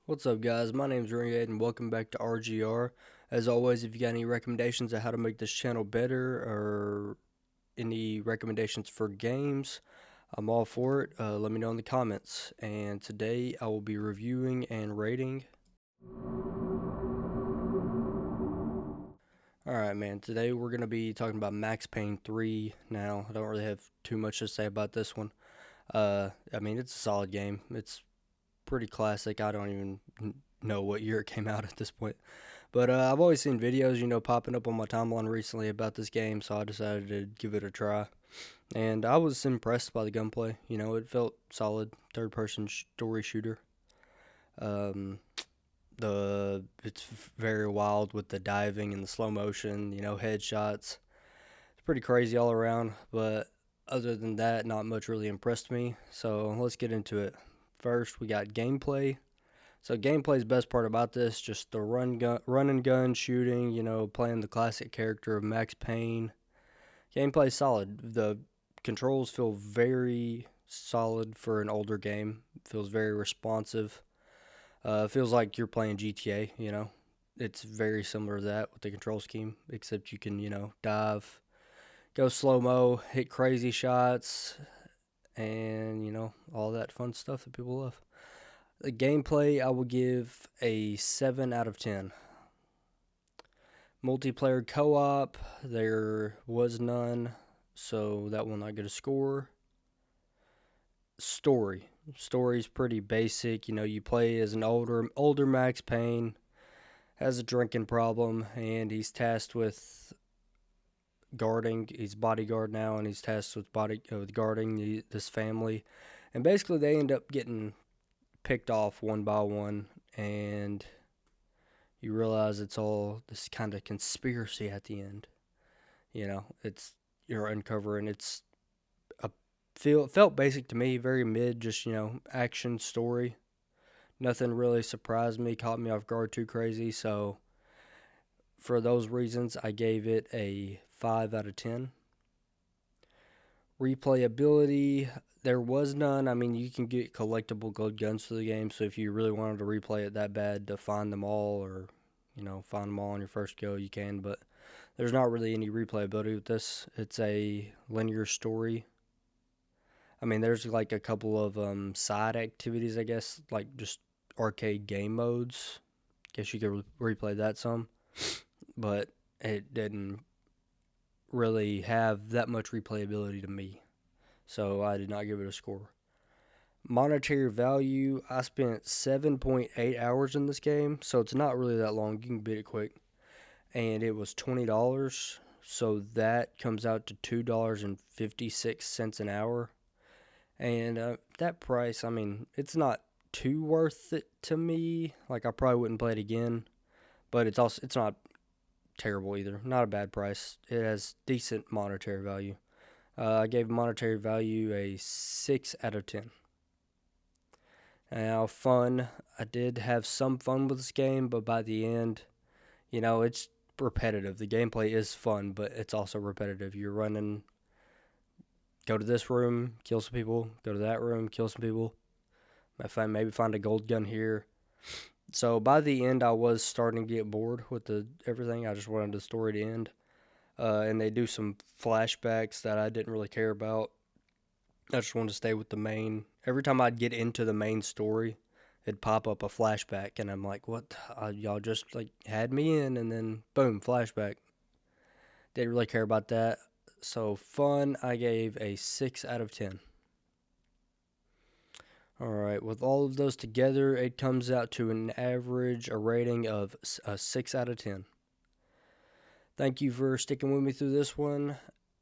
What's up, guys? My name's Renegade, and welcome back to RGR. As always, if you got any recommendations on how to make this channel better or any recommendations for games, I'm all for it. Let me know in the comments. And today I will be reviewing and rating. Alright, man. Today we're going to be talking about Max Payne 3 now. I don't really have too much to say about this one. It's a solid game. It's pretty classic. I don't even know what year it came out at this point. But I've always seen videos, popping up on my timeline recently about this game, so I decided to give it a try. And I was impressed by the gunplay. It felt solid, third-person story shooter. Um, it's very wild with the diving and the slow motion, headshots. It's pretty crazy all around, but other than that, not much really impressed me. So let's get into it. First, we got gameplay. So gameplay's best part about this, just the run and gun shooting, playing the classic character of Max Payne. Gameplay's solid. The controls feel very solid for an older game. It feels very responsive. Feels like you're playing GTA. It's very similar to that with the control scheme, except you can, dive, go slow-mo, hit crazy shots, and, all that fun stuff that people love. The gameplay, I will give a 7 out of 10. Multiplayer co-op, there was none, so that will not get a score. Story's pretty basic. You play as an older Max Payne, has a drinking problem, and he's tasked with guarding. He's bodyguard now, and he's tasked with guarding this family. And basically, they end up getting picked off one by one, and you realize it's all this kind of conspiracy at the end. You're uncovering. Felt basic to me, very mid, just action story. Nothing really surprised me, caught me off guard too crazy. So for those reasons, I gave it a 5 out of 10. Replayability, there was none. You can get collectible gold guns for the game, so if you really wanted to replay it that bad to find them all, or find them all on your first go, you can, but there's not really any replayability with this. It's a linear story. There's like a couple of side activities, I guess, like just arcade game modes. Guess you could replay that some, but it didn't really have that much replayability to me, so I did not give it a score. Monetary value, I spent 7.8 hours in this game, so it's not really that long. You can beat it quick. And it was $20, so that comes out to $2.56 an hour. And that price, it's not too worth it to me. Like, I probably wouldn't play it again, but it's not terrible either. Not a bad price. It has decent monetary value. I gave monetary value a 6 out of 10. Now, fun. I did have some fun with this game, but by the end, it's repetitive. The gameplay is fun, but it's also repetitive. You're running, go to this room, kill some people, go to that room, kill some people. Maybe find a gold gun here. So by the end, I was starting to get bored with everything. I just wanted the story to end. And they do some flashbacks that I didn't really care about. I just wanted to stay with the main. Every time I'd get into the main story, it'd pop up a flashback, and I'm like, what? Y'all just had me in, and then boom, flashback. Didn't really care about that. So fun, I gave a 6 out of 10. Alright, with all of those together, it comes out to an average, a rating of a 6 out of 10. Thank you for sticking with me through this one.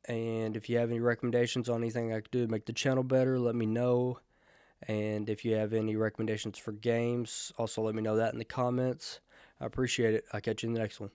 And if you have any recommendations on anything I could do to make the channel better, let me know. And if you have any recommendations for games, also let me know that in the comments. I appreciate it. I'll catch you in the next one.